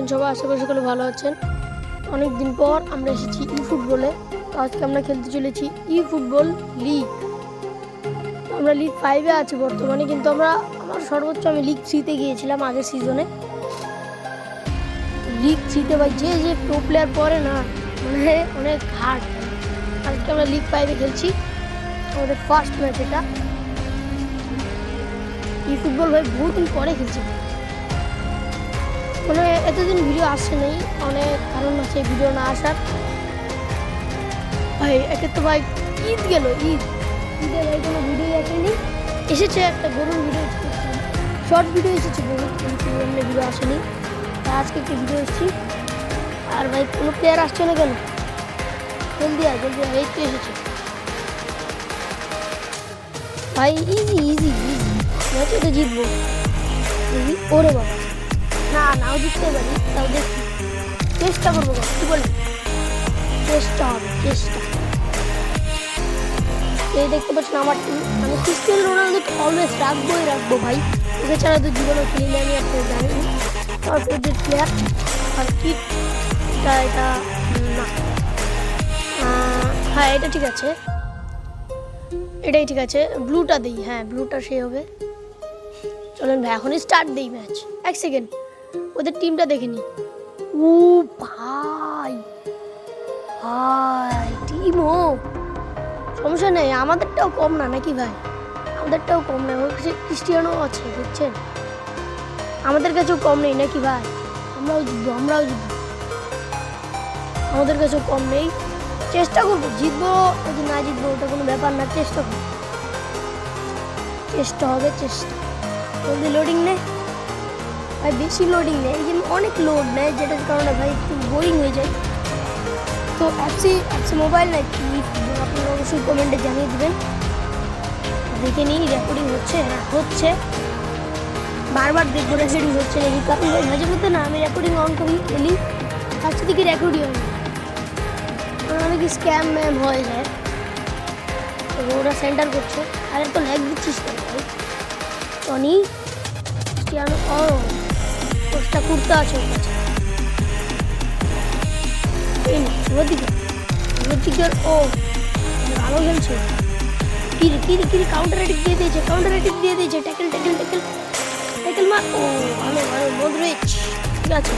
আছেন সবাই? আশা করি সকলে ভালো আছেন। অনেক দিন পর আমরা এসেছি ই ফুটবলে। তো আজকে আমরা খেলতে চলেছি ই ফুটবল লিগ। আমরা লিগ 5-এ আছি বর্তমানে, কিন্তু আমার সর্বোচ্চ আমি লিগ 3-তে গিয়েছিলাম আগের সিজনে। লিগ 3-তে ভাই যে যে প্রো প্লেয়ার পড়ে না, মানে অনেক হার্ড। আজকে আমরা লিগ 5-এ খেলছি, আমাদের ফার্স্ট ম্যাচ এটা। ই ফুটবল ভাই বহুদিন পরে খেলছি, মানে এতদিন ভিডিও আসছে নেই, অনেক কারণ আছে ভিডিও না আসার। ভাই একে তো ভাই ঈদ গেল, ঈদে ভাই কোনো ভিডিও আসেনি। এসেছে একটা গরুর ভিডিও, শর্ট ভিডিও এসেছে গরুর, কিন্তু এমনি ভিডিও আসেনি। আজকে একটা ভিডিও এসেছি। আর ভাই কোনো প্লেয়ার আসছে না কেন? জলদি আয় এই তো এসেছে ভাই। ইজি ম্যাচে তো জিতবো। ওরে বাবা, নাও জিততে পারি, তাও দেখি, চেষ্টা করবো। কি বলে চেষ্টা হবে, চেষ্টা। এই দেখতে পাচ্ছেন আমার টিম, আমি ক্রিস্টিয়ানো রোনালদোকে অলওয়েজ রাখবো ভাই। ওকে ছাড়া তো জীবনে খেলি না, আমি আপনার জানি। আমার ফেভারিট প্লেয়ার। আর কি এটা না, হ্যাঁ এটা ঠিক আছে, এটাই ঠিক আছে। ব্লুটা দিই, হ্যাঁ ব্লুটা সে হবে। চলেন ভাই এখনই স্টার্ট দিই ম্যাচ। এক সেকেন্ড, ওদের টিমটা দেখে নি। ও ভাই টিমও সমস্যা নেই, আমাদেরটাও কম না নাকি ভাই? আমাদেরটাও কম না, ওর কাছে ক্রিস্টিয়ানো আছে বুঝছেন, আমাদের কাছেও কম নেই নাকি ভাই? আমরাও জিতবো। আমাদের কাছেও কম নেই। চেষ্টা করবো, জিতবো যদি না জিতবো ওটা কোনো ব্যাপার না, চেষ্টা করবো, চেষ্টা হবে চেষ্টা। জলদি লোডিং নেই ভাই, বেশি লোডিং নেই, এই জন্য অনেক লোড নেয়, যেটার কারণে ভাই একটু বোরিং হয়ে যায়। তো অ্যাপসি মোবাইল না কি, আপনারা অবশ্যই কমেন্টে জানিয়ে দেবেন। দেখে নিই রেকর্ডিং হচ্ছে, হ্যাঁ হচ্ছে। বারবার দেখবো রেকর্ডিং হচ্ছে নাকি, কারণ ভাই মাঝে মধ্যে না আমি রেকর্ডিং অন করি খেলি, ফার্স্ট দিকে রেকর্ডিং হয় না, অনেক স্ক্যাম ম্যাম হয়ে যায়। তো ওরা সেন্টার করছে, আরে তো ল্যাগ দিচ্ছিস কেন ভাই? টনি ক্রিস্টিয়ানো, ও পোস্টটা কুর্তা আছে ওর কাছে। ও ভালো খেলছে, কিরি কাউন্টার অ্যাটাক দিয়ে দিয়েছে, ট্যাকেল মার। ও ভালো মডরিচ, ঠিক আছে।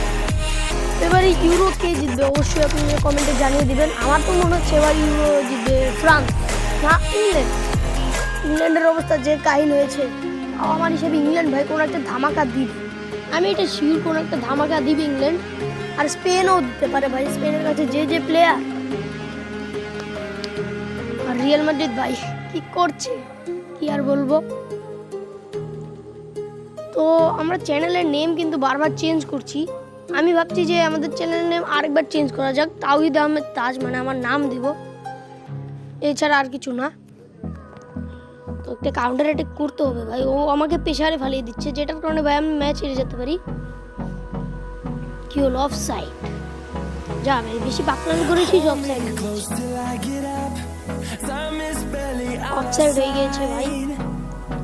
এবারে ইউরো কে জিতবে অবশ্যই আপনি কমেন্টে জানিয়ে দিবেন। আমার তো মনে হচ্ছে এবার ইউরো জিতবে ফ্রান্স না ইংল্যান্ডের অবস্থা যে কাহিল হয়েছে। আমার হিসেবে ইংল্যান্ড ভাই কোনো একটা ধামাকা দিবে, আমি এটা শিওর, কোনো একটা ধামাকা দিবে ইংল্যান্ড। আর স্পেনও দিতে পারে ভাই, স্পেনের কাছে যে প্লেয়ার। আর রিয়াল মাদ্রিদ ভাই কি করছে কি আর বলবো। তো আমরা চ্যানেলের নেম কিন্তু বারবার চেঞ্জ করছি। আমি ভাবছি যে আমাদের চ্যানেলের নেম আরেকবার চেঞ্জ করা যাক, তাওহিদ আহমেদ তাজ, মানে আমার নাম দিব, এছাড়া আর কিছু না। তো একটা কাউন্টার অ্যাটাক করতে হবে ভাই, ও আমাকে প্রেসারে ফালিয়ে দিচ্ছে, যেটার কারণে ভাই আমি ম্যাচ হেরে যেতে পারি। কি হলো? অফসাইড। যা ভাই বেশি পাকনামি করেছিস, অফসাইড হয়ে গিয়েছে ভাই।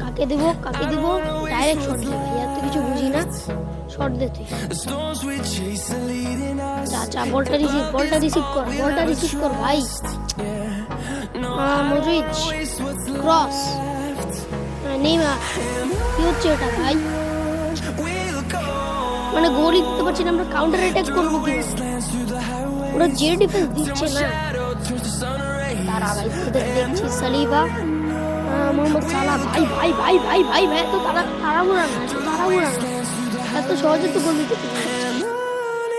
কাকে দিব ডাইরেক্ট শট দে ভাই, আর তো কিছু বুঝি না, শট দে তুই। আচ্ছা বলটা রিসিভ কর ভাই। মডরিচ ক্রস, নেইমার, কি হচ্ছে এটা ভাই? মানে গোলই দিতে পারছি না, আমরা কাউন্টার অ্যাটাক করবো কি? ওরা যে ডিফেন্স দিচ্ছে না, তারা ভাই দেখছি সালিবা, মোহাম্মদ সালাহ, ভাই তো তাড়াহুড়া না, এত সহজে তো গোল দিতে পারছে।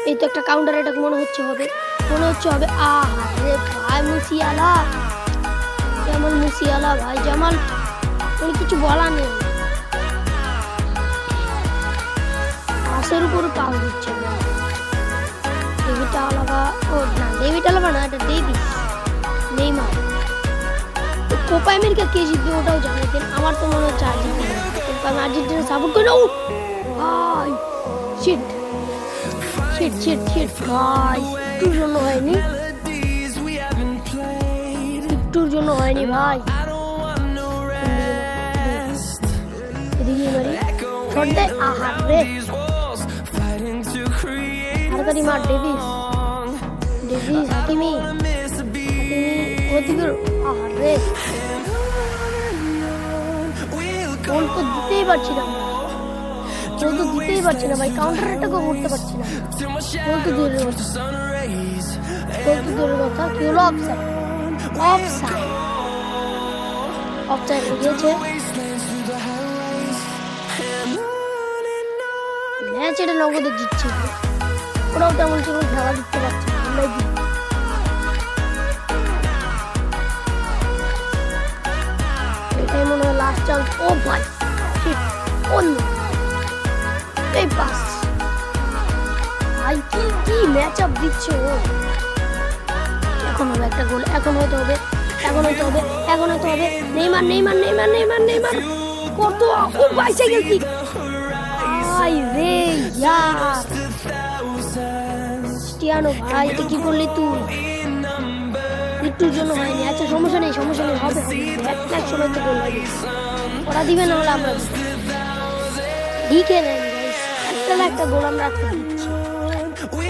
এই তো একটা কাউন্টার অ্যাটাক মনে হচ্ছে হবে। আরে ভাই মুসিয়ালা ভাই, জামাল কোনো কিছু বলা নেই, পাশের উপর পাস দিচ্ছে। ডেভিড আলাবা না, এটা নেইমার। কোপা আমেরিকা কে জিতবে ওটাও জানাতেন, আমার তো মনে হচ্ছে আর্জেন্টিনা, কিন্তু আমি আর্জেন্টিনা সাপোর্ট করি না। ভাই শিট ভাই, একটুর জন্য হয়নি ভাই। এদিকে মারি, শট দে, আহারে তাড়াতাড়ি মার ডেভিস, ডেভিস, হাকিমি, ওদিকে। আরে গোল তো দিতেই পারছি না, গোল তো দিতেই পারছি না ভাই, কাউন্টার অ্যাটাকও করতে পারছি না। গোল তো দূরের কথা, গোল তো দূরের কথা, কি হলো? অফসাইড, অফসাইড, অফসাইড হয়ে গিয়েছে। ম্যাচ এটা নগদে জিতছে, ওরাও তেমন কোনো খেলা দিতে পারছে না, আমরাই জিতছি। এটাই মনে হয় লাস্ট চান্স। ও ভাই অন্য এই পাস ভাই, কি কি ম্যাচ আপ দিচ্ছে ও। এখন হবে একটা গোল, এখন হয়তো হবে, এখন হয়তো হবে, এখন হয়তো হবে। Neymar, Neymar, Neymar, Neymar, Neymar, কত ও বাইসাইকেল কিক ভাই রে ইয়ার। ক্রিস্টিয়ানো ভাই এটা কি করলি তুই? একটুর জন্য হয়নি। আচ্ছা সমস্যা নেই, সমস্যা নেই, হবে হবে, এক সময় তো গোল হবে, ওরা দিবে না হলে আমরা লিখে নেন গাইস। একটা গোল আমরা আজকে দিচ্ছি,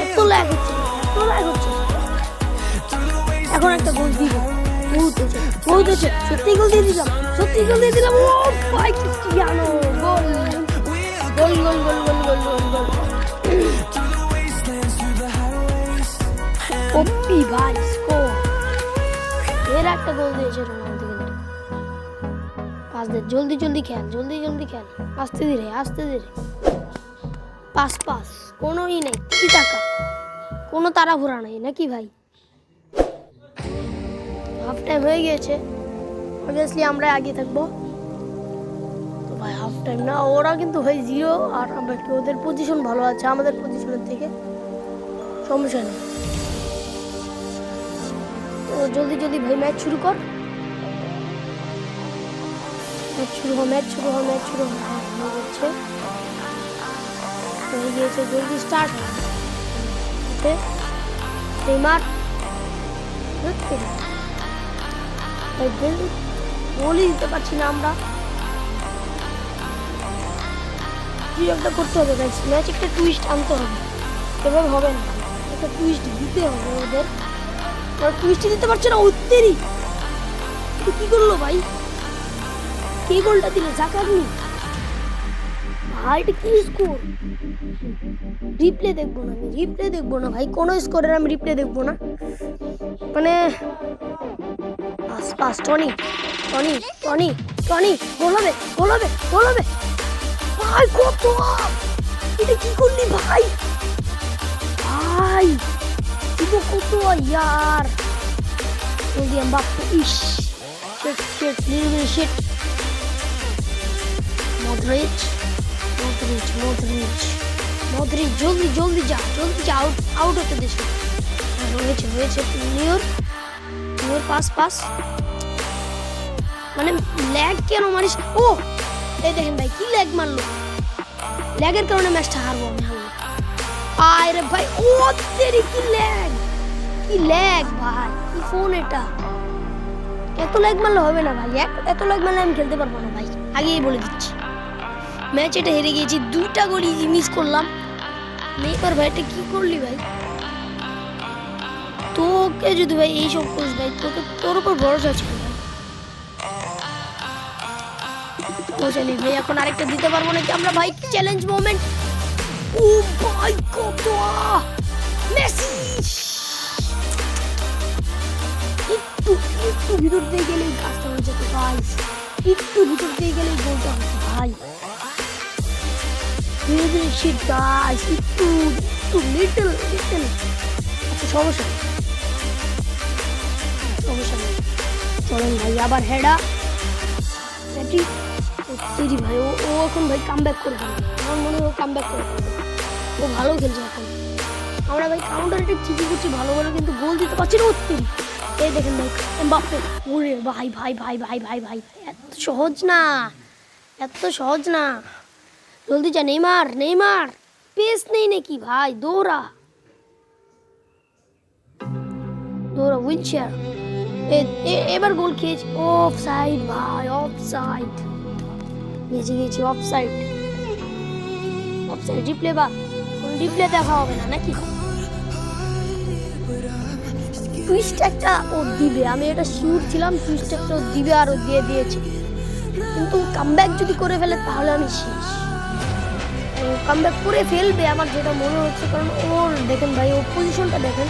এত ল্যাগ হচ্ছে, এত ল্যাগ হচ্ছে। এখন একটা গোল দিব, বহুত হচ্ছে, বহুত হচ্ছে, সত্যি গোল দিয়ে দিলাম, সত্যি গোল দিয়ে দিলাম। ও ভাই ক্রিস্টিয়ানো গোল, গোল, গোল, গোল, গোল, গোল, গোল, গোল। ওপি ভাই স্কোর, এর একটা গোল দিয়েছে রোনালদো কিন্তু। পাস দে, জলদি জলদি খেল, জলদি জলদি খেল, আস্তে ধীরে, আস্তে ধীরে। পাস পাস, কোনো ই নেই, কি টাকা, কোনো তাড়াহুড়া নাই নাকি ভাই? হাফ টাইম হয়ে গিয়েছে, অবভিয়াসলি আমরা আগে থাকবো তো ভাই। হাফ টাইম না, ওরা কিন্তু ভাই 0, আর আমরা একটু ওদের পজিশন ভালো আছে আমাদের পজিশনের থেকে, সমস্যা নেই। তো জলদি জলদি ভাই ম্যাচ শুরু কর, ম্যাচ শুরু হয়, ম্যাচ শুরু হয়, ম্যাচ শুরু হয়, হয়ে গিয়েছে, জলদি স্টার্ট। নেইমার গোলই দিতে পারছি না আমরা, কি একটা করতে হবে গাইস, ম্যাচ একটা টুইস্ট আনতে হবে, এভাবে হবে না, একটা টুইস্ট দিতে হবে ওদের। ওরা টুইস্ট দিতে পারছে না, ওদেরই কি করলো ভাই? কে গোলটা দিল? জাকারনি ভাই, এটা কি স্কোর? রিপ্লে দেখবো না আমি, রিপ্লে দেখবো না ভাই, কোনো স্কোরের আমি রিপ্লে দেখবো না। মানে pass pass, Tony, Tony, Tony, Tony, goal হবে, গোল হবে, গোল হবে ভাই। কত এটা কি করলি ভাই? ভাই এটা কত ইয়ার, জলদি এমবাপ্পে, ইস shit shit little shit. Modric, Modric, Modric, Modric, জলদি জলদি যা, জলদি যা, আউট আউট হতে দেশ। হয়েছে হয়েছে, নিউর নিউর, পাস পাস। মানে ল্যাগ কেন মারিস? ও এই দেখেন ভাই কি ল্যাগ মারলো, ল্যাগের কারণে ম্যাচটা হারবো আমি, হারবো। আরে ভাই ও তেরি কি ল্যাগ, কি ল্যাগ ভাই, কি ফোন এটা, এত ল্যাগ মারলে হবে না ভাই, এত ল্যাগ মারলে আমি খেলতে পারবো না ভাই, আগেই বলে দিচ্ছি। ম্যাচ এটা হেরে গিয়েছি, 2টা গোল মিস করলাম। নেইমার ভাই এটা কি করলি ভাই? তোকে যদি ভাই এইসব করিস ভাই, তোকে তোর উপর ভরসা ছিল ভাই। পৌঁছালি ভাই, এখন আরেকটা দিতে পারবো নাকি আমরা ভাই? Challenge moment. ও ভাই কত মেসি, একটু একটু ভিতর দিয়ে গেলেই কাজটা হয়ে যেত ভাই, একটু ভিতর দিয়ে গেলেই গোলটা হতো ভাই। শিট গাইস, একটু একটু লিটল লিটল। আচ্ছা সমস্যা নেই, সমস্যা নেই, চলেন ভাই আবার হেডা ব্যাটি। তৈরি ভাই, ও এখন ভাই কাম ব্যাক করবে, আমার মনে হয় ও কাম ব্যাক করবে, ও ভালো খেলছে এখন। আমরা ভাই কাউন্টার অ্যাটাক ঠিকই করছি ভালো ভালো, কিন্তু গোল দিতে পারছি না। তৈরি এই দেখেন ভাই এমবাপ্পে, ওরে ভাই ভাই ভাই ভাই ভাই ভাই, এত সহজ না, এত সহজ না। জলদি যা নেইমার, নেইমার পেস নেই নাকি ভাই? দৌড়া দৌড়া, হুইল চেয়ার। এবার গোল খেয়েছি, অফ সাইড ভাই, অফ সাইড, বেঁচে গেছি, offside, offside. Replay বা রিপ্লে দেখা হবে না নাকি? টুইস্ট একটা ও দিবে, আমি এটা শিওর ছিলাম টুইস্ট একটা ও দিবে আর ও দিয়ে দিয়েছে। কিন্তু কামব্যাক যদি করে ফেলে তাহলে আমি শেষ। কামব্যাক করে ফেলবে আমার যেটা মনে হচ্ছে, কারণ ওর দেখেন ভাই ওর পজিশনটা দেখেন,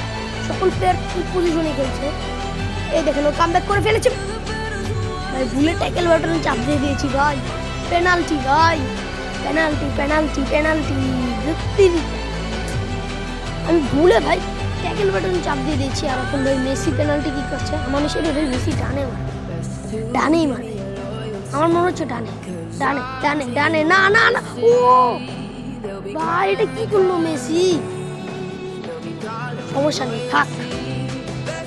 সকল প্লেয়ার কি পজিশনে খেলছে। এই দেখেন ও কামব্যাক করে ফেলেছে ভাই, ভুলে ট্যাকেল বাটনে চাপ দিয়ে দিয়েছি ভাই। পেনাল্টি ভাই, পেনাল্টি পেনাল্টি পেনাল্টি। আমি ভুলে ভাই ট্যাকেল বাটনে চাপ দিয়ে দিয়েছি। আর এখন ভাই মেসি পেনাল্টি কি করছে আমার হিসেবে ভাই মেসি ডানে মারে, ডানেই মারে আমার মনে হচ্ছে, ডানে ডানে ডানে ডানে। না না না, ও ভাই এটা কি করলো মেসি? সমস্যা নেই, থাক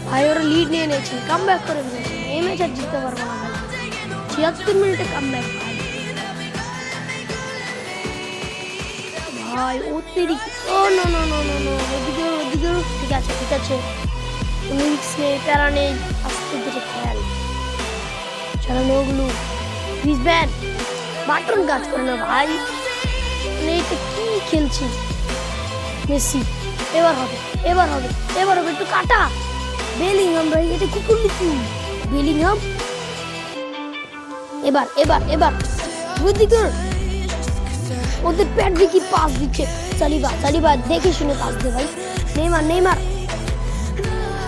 ভাই, ওরা লিড নিয়ে নিয়েছে, কামব্যাক করে ফেলেছে। এই ম্যাচ আর জিততে পারবো না ভাই, ৭৬ মিনিটে কামব্যাক ভাই। ভাই অতিরিক্ত, ও no no no no no, ওদিকে ওদিকে। ঠিক আছে ঠিক আছে, কোনো রিস্ক নেই, প্যারা নেই, আস্তে ধীরে খেয়াল চালানো। ওগুলো রিসব্যান বাটন কাজ করে না ভাই, মানে এটা কি খেলছি মেসি। এবার হবে এবার হবে এবার হবে, একটু কাটা। বেলিংহাম ভাই এটা কি করলি তুই? বেলিংহাম এবার এবার এবার রুদিগার, ওদের প্যাডরি কি পাস দিচ্ছে। সালিবা সালিবা দেখে শুনে পাস দে ভাই। নেইমার নেইমার,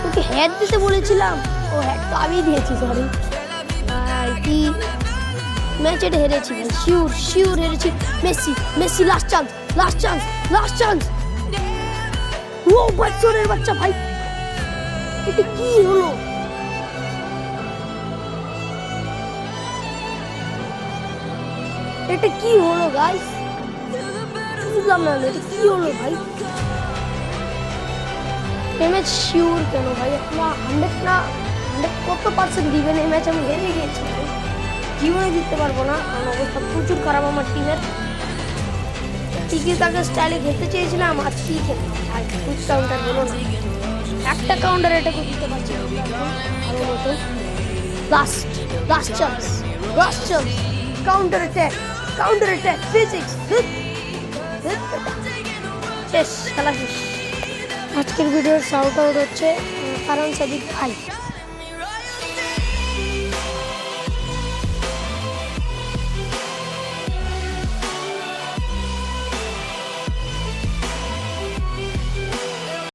তোকে হেড দিতে বলেছিলাম, ও হেড তো আমি দিয়েছি, সরি ভাই। কি ম্যাচ এটা হেরেছি ভাই, শিওর শিওর হেরেছি। Messi Messi last chance last chance last chance. ও বাচ্চাদের বাচ্চা ভাই, এটা কি হলো? এটা কি হলো গাইস? বুঝলাম না এটা কি হলো ভাই। এই ম্যাচ শিওর কেন ভাই? আপনার 100 না 100 কত % দিবেন? এই ম্যাচ আমি হেরে গেছি ভাই, জীবনে জিততে পারবো না, কারণ অবস্থা প্রচুর খারাপ আমার টিমের। টিকি তাকে স্টাইলে খেলতে চেয়েছিলাম, আর কি খেলতে কুইক কাউন্টার হলো না, একটা কাউন্টার এটাকে দিতে পারছি না ভালো মতো। Last last chance last chance, counter attack physics. শেষ, খেলা শেষ। আজকের ভিডিওর শাউট আউট হচ্ছে ফারহান সাদিক ভাই।